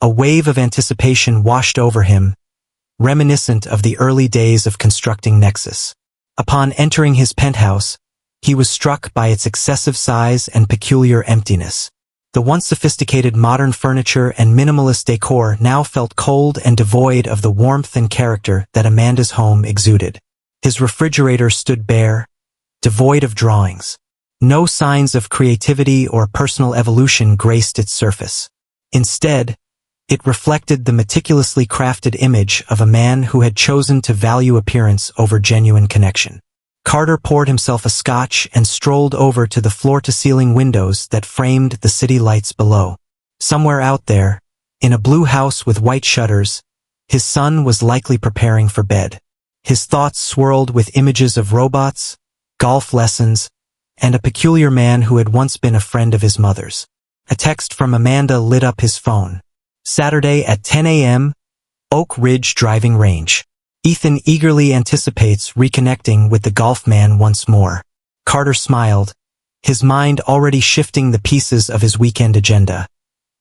a wave of anticipation washed over him, reminiscent of the early days of constructing Nexus. Upon entering his penthouse, he was struck by its excessive size and peculiar emptiness. The once sophisticated modern furniture and minimalist decor now felt cold and devoid of the warmth and character that Amanda's home exuded. His refrigerator stood bare, devoid of drawings. No signs of creativity or personal evolution graced its surface. Instead, it reflected the meticulously crafted image of a man who had chosen to value appearance over genuine connection. Carter poured himself a scotch and strolled over to the floor-to-ceiling windows that framed the city lights below. Somewhere out there, in a blue house with white shutters, his son was likely preparing for bed. His thoughts swirled with images of robots, golf lessons, and a peculiar man who had once been a friend of his mother's. A text from Amanda lit up his phone. "Saturday at 10 a.m., Oak Ridge Driving Range. Ethan eagerly anticipates reconnecting with the golf man once more." Carter smiled, his mind already shifting the pieces of his weekend agenda,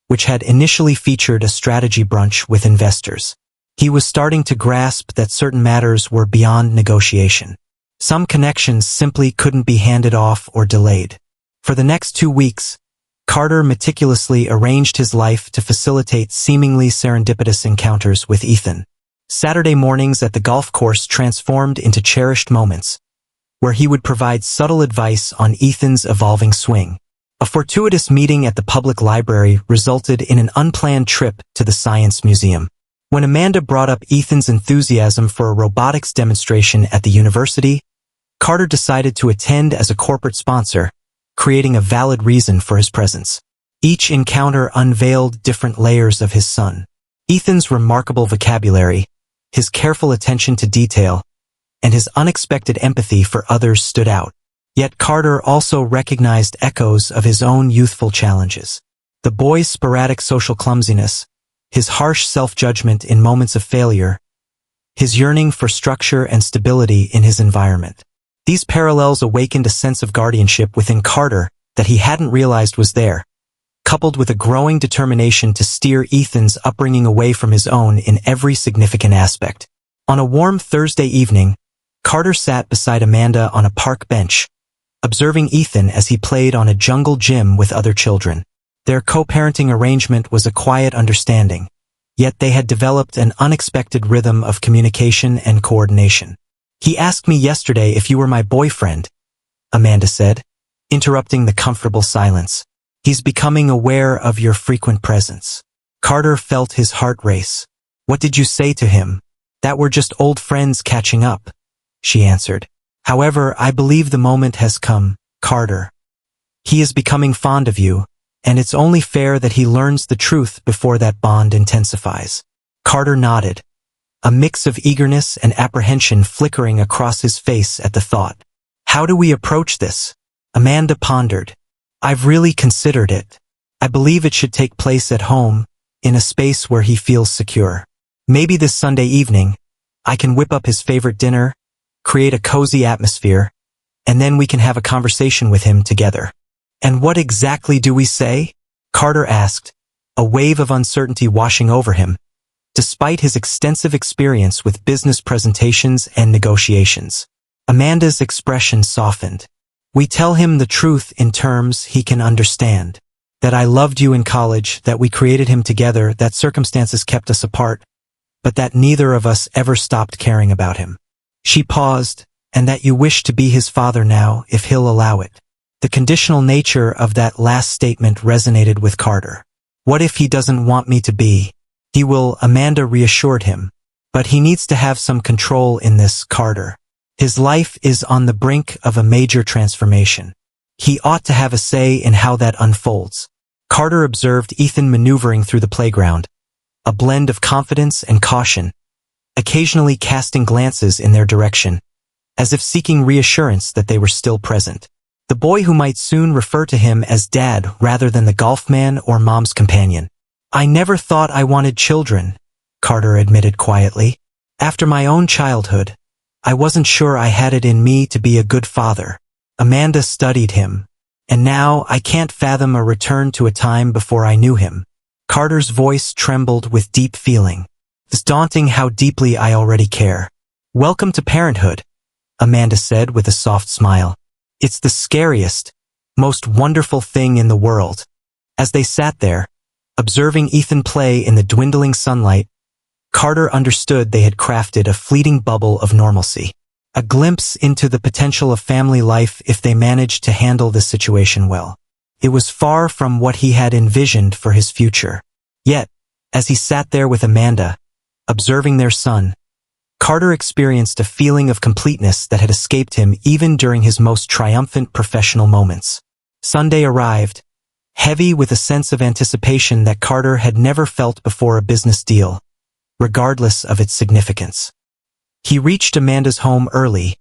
which had initially featured a strategy brunch with investors. He was starting to grasp that certain matters were beyond negotiation. Some connections simply couldn't be handed off or delayed. For the next 2 weeks, Carter meticulously arranged his life to facilitate seemingly serendipitous encounters with Ethan. Saturday mornings at the golf course transformed into cherished moments, where he would provide subtle advice on Ethan's evolving swing. A fortuitous meeting at the public library resulted in an unplanned trip to the Science Museum. When Amanda brought up Ethan's enthusiasm for a robotics demonstration at the university, Carter decided to attend as a corporate sponsor, creating a valid reason for his presence. Each encounter unveiled different layers of his son. Ethan's remarkable vocabulary, his careful attention to detail, and his unexpected empathy for others stood out. Yet Carter also recognized echoes of his own youthful challenges. The boy's sporadic social clumsiness, his harsh self-judgment in moments of failure, his yearning for structure and stability in his environment. These parallels awakened a sense of guardianship within Carter that he hadn't realized was there, coupled with a growing determination to steer Ethan's upbringing away from his own in every significant aspect. On a warm Thursday evening, Carter sat beside Amanda on a park bench, observing Ethan as he played on a jungle gym with other children. Their co-parenting arrangement was a quiet understanding, yet they had developed an unexpected rhythm of communication and coordination. "He asked me yesterday if you were my boyfriend," Amanda said, interrupting the comfortable silence. "He's becoming aware of your frequent presence." Carter felt his heart race. "What did you say to him?" "That we're just old friends catching up," she answered. "However, I believe the moment has come, Carter. He is becoming fond of you, and it's only fair that he learns the truth before that bond intensifies." Carter nodded, a mix of eagerness and apprehension flickering across his face at the thought. "How do we approach this?" Amanda pondered. "I've really considered it. I believe it should take place at home, in a space where he feels secure. Maybe this Sunday evening, I can whip up his favorite dinner, create a cozy atmosphere, and then we can have a conversation with him together." "And what exactly do we say?" Carter asked, a wave of uncertainty washing over him, despite his extensive experience with business presentations and negotiations. Amanda's expression softened. "We tell him the truth in terms he can understand. That I loved you in college, that we created him together, that circumstances kept us apart, but that neither of us ever stopped caring about him." She paused, "And that you wish to be his father now, if he'll allow it." The conditional nature of that last statement resonated with Carter. "What if he doesn't want me to be?" "He will," Amanda reassured him. But he needs to have some control in this, Carter. His life is on the brink of a major transformation. He ought to have a say in how that unfolds. Carter observed Ethan maneuvering through the playground, a blend of confidence and caution, occasionally casting glances in their direction, as if seeking reassurance that they were still present. The boy who might soon refer to him as Dad rather than the golf man or Mom's companion. "I never thought I wanted children," Carter admitted quietly. "After my own childhood, I wasn't sure I had it in me to be a good father." Amanda studied him. "And now I can't fathom a return to a time before I knew him." Carter's voice trembled with deep feeling. "It's daunting how deeply I already care." "Welcome to parenthood," Amanda said with a soft smile. "It's the scariest, most wonderful thing in the world." As they sat there, observing Ethan play in the dwindling sunlight, Carter understood they had crafted a fleeting bubble of normalcy. A glimpse into the potential of family life if they managed to handle the situation well. It was far from what he had envisioned for his future. Yet, as he sat there with Amanda, observing their son, Carter experienced a feeling of completeness that had escaped him even during his most triumphant professional moments. Sunday arrived, heavy with a sense of anticipation that Carter had never felt before a business deal, regardless of its significance. He reached Amanda's home early,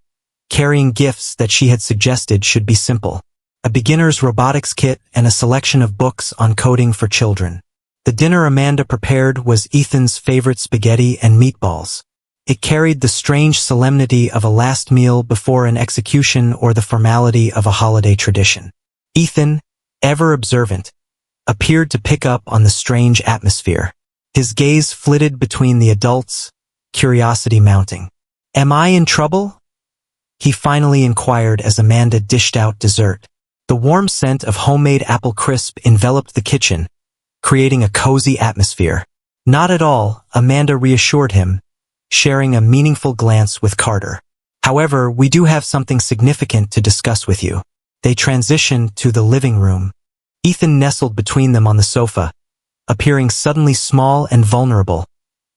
carrying gifts that she had suggested should be simple: a beginner's robotics kit and a selection of books on coding for children. The dinner Amanda prepared was Ethan's favorite spaghetti and meatballs. It carried the strange solemnity of a last meal before an execution or the formality of a holiday tradition. Ethan, ever observant, appeared to pick up on the strange atmosphere. His gaze flitted between the adults, curiosity mounting. "Am I in trouble?" he finally inquired as Amanda dished out dessert. The warm scent of homemade apple crisp enveloped the kitchen, creating a cozy atmosphere. "Not at all," Amanda reassured him, sharing a meaningful glance with Carter. "However, we do have something significant to discuss with you." They transitioned to the living room. Ethan nestled between them on the sofa, appearing suddenly small and vulnerable,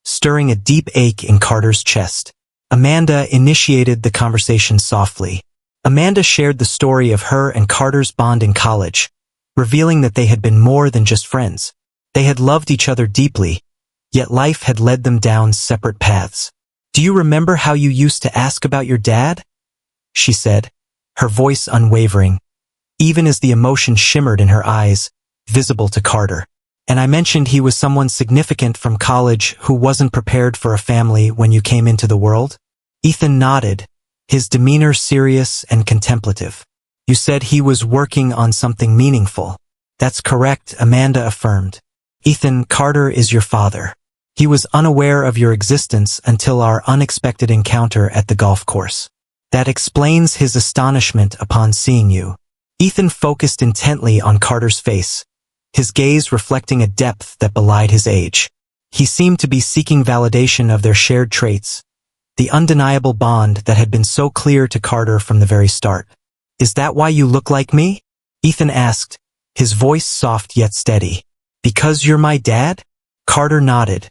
stirring a deep ache in Carter's chest. Amanda initiated the conversation softly. Amanda shared the story of her and Carter's bond in college, revealing that they had been more than just friends. They had loved each other deeply, yet life had led them down separate paths. "Do you remember how you used to ask about your dad?" she said, her voice unwavering, even as the emotion shimmered in her eyes, visible to Carter. "And I mentioned he was someone significant from college who wasn't prepared for a family when you came into the world?" Ethan nodded, his demeanor serious and contemplative. "You said he was working on something meaningful." "That's correct," Amanda affirmed. "Ethan, Carter is your father. He was unaware of your existence until our unexpected encounter at the golf course. That explains his astonishment upon seeing you." Ethan focused intently on Carter's face, his gaze reflecting a depth that belied his age. He seemed to be seeking validation of their shared traits, the undeniable bond that had been so clear to Carter from the very start. "Is that why you look like me?" Ethan asked, his voice soft yet steady. "Because you're my dad?" Carter nodded,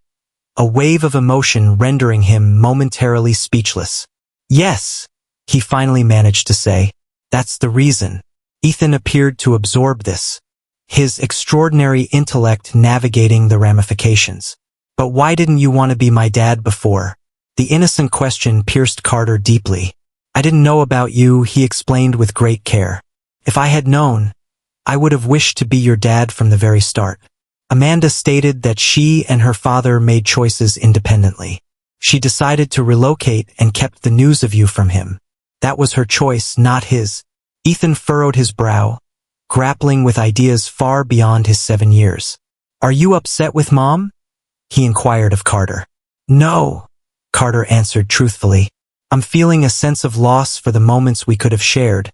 a wave of emotion rendering him momentarily speechless. "Yes," he finally managed to say. "That's the reason." Ethan appeared to absorb this, his extraordinary intellect navigating the ramifications. "But why didn't you want to be my dad before?" The innocent question pierced Carter deeply. "I didn't know about you," he explained with great care. "If I had known, I would have wished to be your dad from the very start." Amanda stated that she and her father made choices independently. She decided to relocate and kept the news of you from him. That was her choice, not his. Ethan furrowed his brow, grappling with ideas far beyond his 7 years. "Are you upset with Mom?" he inquired of Carter. "No," Carter answered truthfully. "I'm feeling a sense of loss for the moments we could have shared,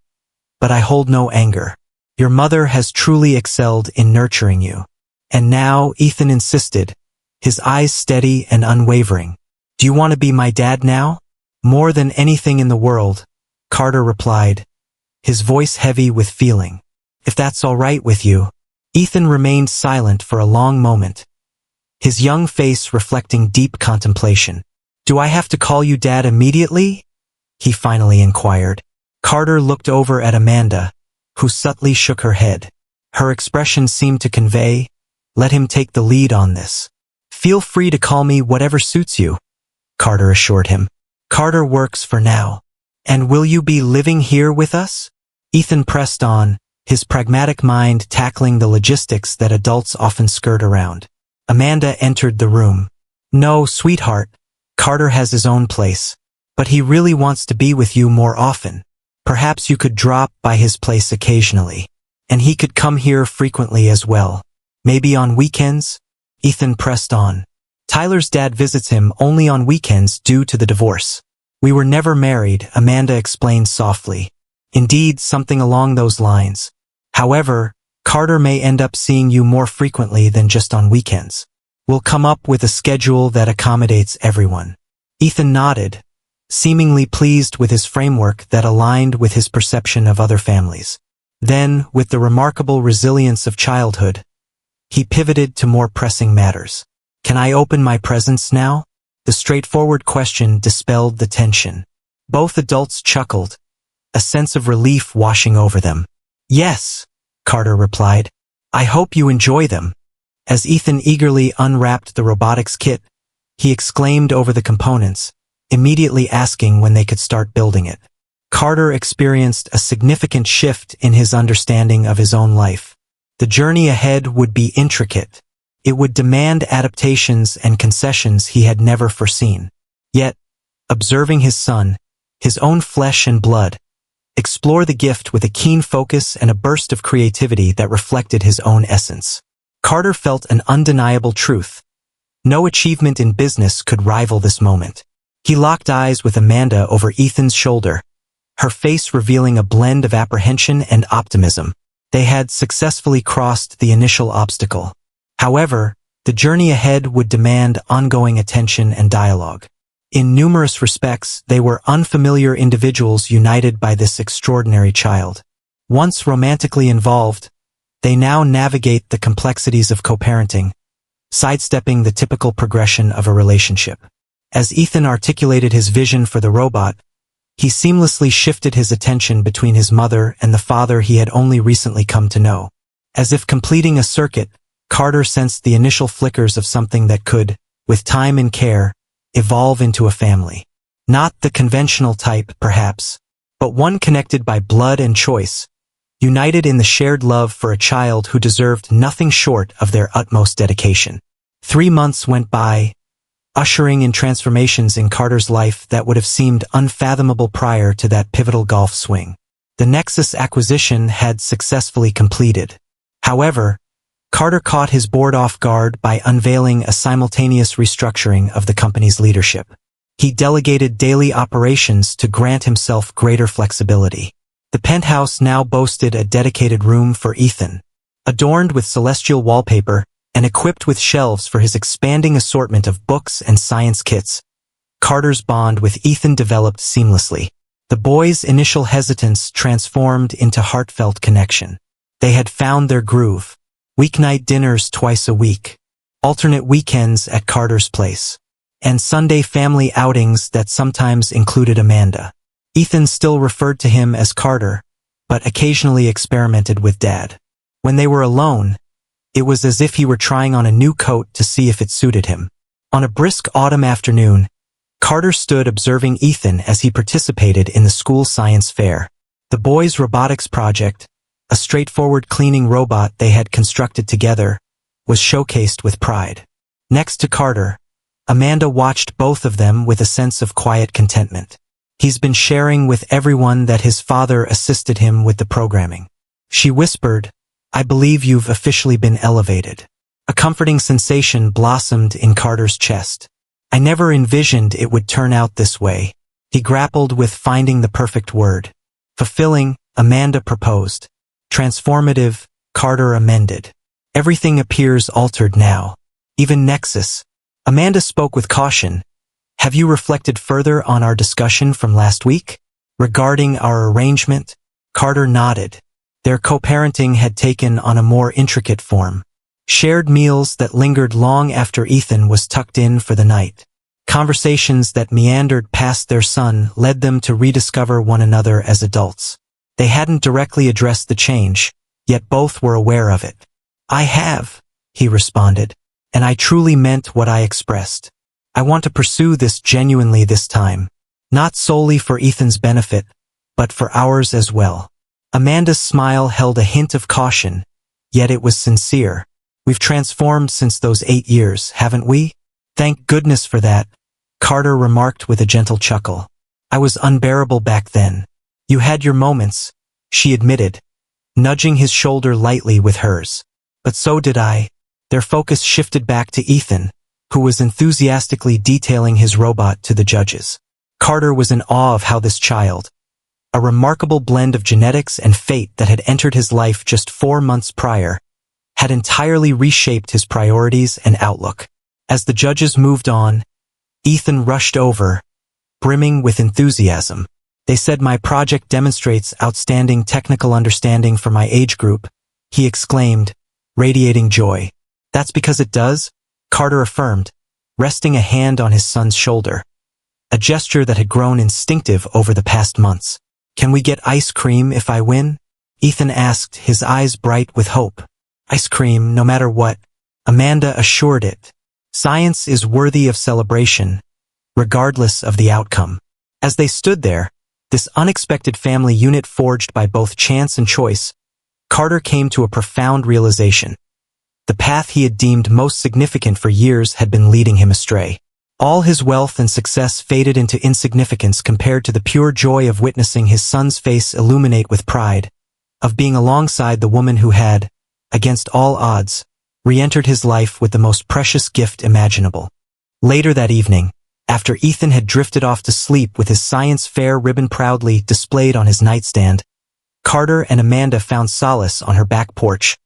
but I hold no anger. Your mother has truly excelled in nurturing you." And now, Ethan insisted, his eyes steady and unwavering. "Do you want to be my dad now?" "More than anything in the world," Carter replied, his voice heavy with feeling. "If that's all right with you." Ethan remained silent for a long moment, his young face reflecting deep contemplation. "Do I have to call you Dad immediately?" he finally inquired. Carter looked over at Amanda, who subtly shook her head. Her expression seemed to convey, "Let him take the lead on this." "Feel free to call me whatever suits you," Carter assured him. "Carter works for now." "And will you be living here with us?" Ethan pressed on, his pragmatic mind tackling the logistics that adults often skirt around. Amanda entered the room. "No, sweetheart, Carter has his own place. But he really wants to be with you more often. Perhaps you could drop by his place occasionally. And he could come here frequently as well. Maybe on weekends?" Ethan pressed on. "Tyler's dad visits him only on weekends due to the divorce. We were never married," Amanda explained softly. "Indeed, something along those lines. However, Carter may end up seeing you more frequently than just on weekends. We'll come up with a schedule that accommodates everyone." Ethan nodded, seemingly pleased with his framework that aligned with his perception of other families. Then, with the remarkable resilience of childhood, he pivoted to more pressing matters. "Can I open my presents now?" The straightforward question dispelled the tension. Both adults chuckled, a sense of relief washing over them. "Yes," Carter replied. "I hope you enjoy them." As Ethan eagerly unwrapped the robotics kit, he exclaimed over the components, immediately asking when they could start building it. Carter experienced a significant shift in his understanding of his own life. The journey ahead would be intricate. It would demand adaptations and concessions he had never foreseen. Yet, observing his son, his own flesh and blood, explore the gift with a keen focus and a burst of creativity that reflected his own essence, Carter felt an undeniable truth. No achievement in business could rival this moment. He locked eyes with Amanda over Ethan's shoulder, her face revealing a blend of apprehension and optimism. They had successfully crossed the initial obstacle. However, the journey ahead would demand ongoing attention and dialogue. In numerous respects, they were unfamiliar individuals united by this extraordinary child. Once romantically involved, they now navigate the complexities of co-parenting, sidestepping the typical progression of a relationship. As Ethan articulated his vision for the robot, he seamlessly shifted his attention between his mother and the father he had only recently come to know. As if completing a circuit, Carter sensed the initial flickers of something that could, with time and care, evolve into a family. Not the conventional type, perhaps, but one connected by blood and choice, united in the shared love for a child who deserved nothing short of their utmost dedication. 3 months went by, ushering in transformations in Carter's life that would have seemed unfathomable prior to that pivotal golf swing. The Nexus acquisition had successfully completed. However, Carter caught his board off guard by unveiling a simultaneous restructuring of the company's leadership. He delegated daily operations to grant himself greater flexibility. The penthouse now boasted a dedicated room for Ethan, adorned with celestial wallpaper and equipped with shelves for his expanding assortment of books and science kits. Carter's bond with Ethan developed seamlessly. The boys' initial hesitance transformed into heartfelt connection. They had found their groove. Weeknight dinners twice a week, alternate weekends at Carter's place, and Sunday family outings that sometimes included Amanda. Ethan still referred to him as Carter, but occasionally experimented with Dad. When they were alone, it was as if he were trying on a new coat to see if it suited him. On a brisk autumn afternoon, Carter stood observing Ethan as he participated in the school science fair. The boys' robotics project, a straightforward cleaning robot they had constructed together, was showcased with pride. Next to Carter, Amanda watched both of them with a sense of quiet contentment. He's been sharing with everyone that his father assisted him with the programming. She whispered, "I believe you've officially been elevated." A comforting sensation blossomed in Carter's chest. "I never envisioned it would turn out this way." He grappled with finding the perfect word. Fulfilling, Amanda proposed. Transformative, Carter amended. Everything appears altered now. Even Nexus. Amanda spoke with caution. "Have you reflected further on our discussion from last week? Regarding our arrangement?" Carter nodded. Their co-parenting had taken on a more intricate form. Shared meals that lingered long after Ethan was tucked in for the night. Conversations that meandered past their son led them to rediscover one another as adults. They hadn't directly addressed the change, yet both were aware of it. "I have," he responded, "and I truly meant what I expressed. I want to pursue this genuinely this time, not solely for Ethan's benefit, but for ours as well." Amanda's smile held a hint of caution, yet it was sincere. "We've transformed since those 8 years, haven't we?" "Thank goodness for that," Carter remarked with a gentle chuckle. "I was unbearable back then." "You had your moments," she admitted, nudging his shoulder lightly with hers. "But so did I." Their focus shifted back to Ethan, who was enthusiastically detailing his robot to the judges. Carter was in awe of how this child, a remarkable blend of genetics and fate that had entered his life just 4 months prior, had entirely reshaped his priorities and outlook. As the judges moved on, Ethan rushed over, brimming with enthusiasm. "They said my project demonstrates outstanding technical understanding for my age group," he exclaimed, radiating joy. "That's because it does," Carter affirmed, resting a hand on his son's shoulder, a gesture that had grown instinctive over the past months. "Can we get ice cream if I win?" Ethan asked, his eyes bright with hope. "Ice cream, no matter what," Amanda assured it. "Science is worthy of celebration, regardless of the outcome." As they stood there, this unexpected family unit forged by both chance and choice, Carter came to a profound realization. The path he had deemed most significant for years had been leading him astray. All his wealth and success faded into insignificance compared to the pure joy of witnessing his son's face illuminate with pride, of being alongside the woman who had, against all odds, re-entered his life with the most precious gift imaginable. Later that evening, after Ethan had drifted off to sleep with his science fair ribbon proudly displayed on his nightstand, Carter and Amanda found solace on her back porch,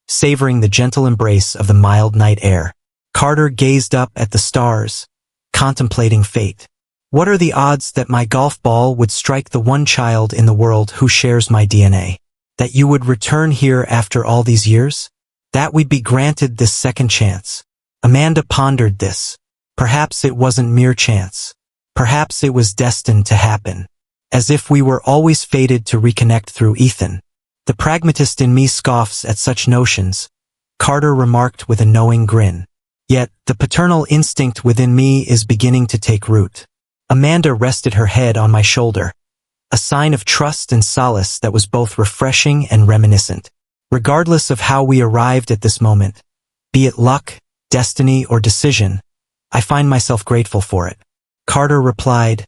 savoring the gentle embrace of the mild night air. Carter gazed up at the stars, contemplating fate. "What are the odds that my golf ball would strike the one child in the world who shares my DNA? That you would return here after all these years? That we'd be granted this second chance?" Amanda pondered this. Perhaps it wasn't mere chance. Perhaps it was destined to happen. As if we were always fated to reconnect through Ethan. "The pragmatist in me scoffs at such notions," Carter remarked with a knowing grin. "Yet, the paternal instinct within me is beginning to take root." Amanda rested her head on my shoulder, a sign of trust and solace that was both refreshing and reminiscent. "Regardless of how we arrived at this moment, be it luck, destiny, or decision, I find myself grateful for it," Carter replied,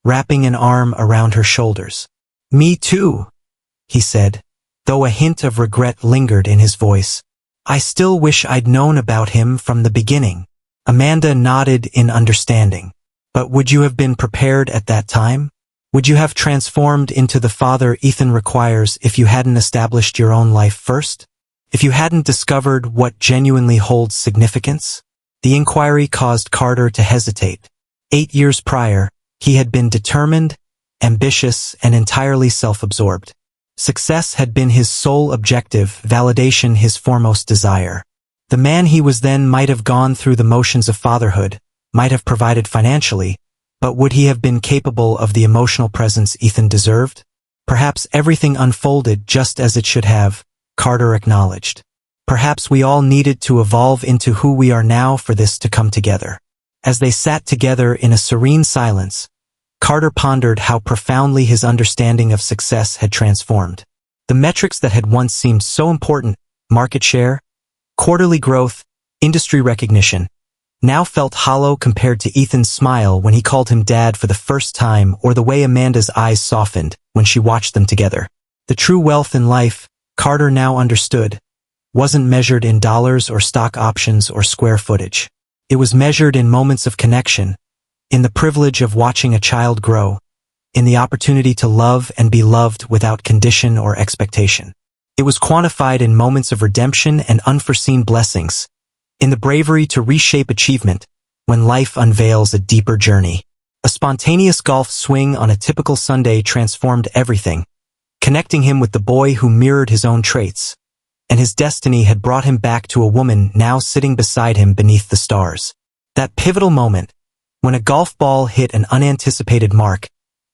wrapping an arm around her shoulders. "Me too," he said, though a hint of regret lingered in his voice. "I still wish I'd known about him from the beginning." Amanda nodded in understanding. "But would you have been prepared at that time? Would you have transformed into the father Ethan requires if you hadn't established your own life first? If you hadn't discovered what genuinely holds significance?" The inquiry caused Carter to hesitate. 8 years prior, he had been determined, ambitious, and entirely self-absorbed. Success had been his sole objective, validation his foremost desire. The man he was then might have gone through the motions of fatherhood, might have provided financially, but would he have been capable of the emotional presence Ethan deserved? Perhaps everything unfolded just as it should have, Carter acknowledged. Perhaps we all needed to evolve into who we are now for this to come together. As they sat together in a serene silence, Carter pondered how profoundly his understanding of success had transformed. The metrics that had once seemed so important, market share, quarterly growth, industry recognition, now felt hollow compared to Ethan's smile when he called him dad for the first time, or the way Amanda's eyes softened when she watched them together. The true wealth in life, Carter now understood, wasn't measured in dollars or stock options or square footage. It was measured in moments of connection, in the privilege of watching a child grow, in the opportunity to love and be loved without condition or expectation. It was quantified in moments of redemption and unforeseen blessings, in the bravery to reshape achievement when life unveils a deeper journey. A spontaneous golf swing on a typical Sunday transformed everything, connecting him with the boy who mirrored his own traits, and his destiny had brought him back to a woman now sitting beside him beneath the stars. That pivotal moment, when a golf ball hit an unanticipated mark,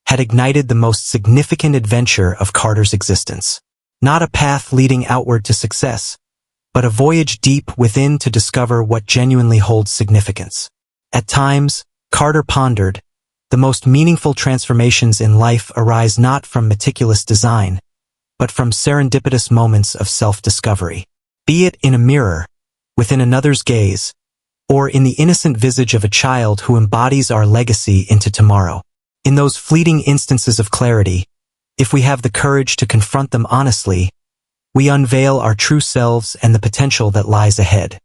had ignited the most significant adventure of Carter's existence. Not a path leading outward to success, but a voyage deep within to discover what genuinely holds significance. At times, Carter pondered, the most meaningful transformations in life arise not from meticulous design, but from serendipitous moments of self-discovery. Be it in a mirror, within another's gaze, or in the innocent visage of a child who embodies our legacy into tomorrow. In those fleeting instances of clarity, if we have the courage to confront them honestly, we unveil our true selves and the potential that lies ahead.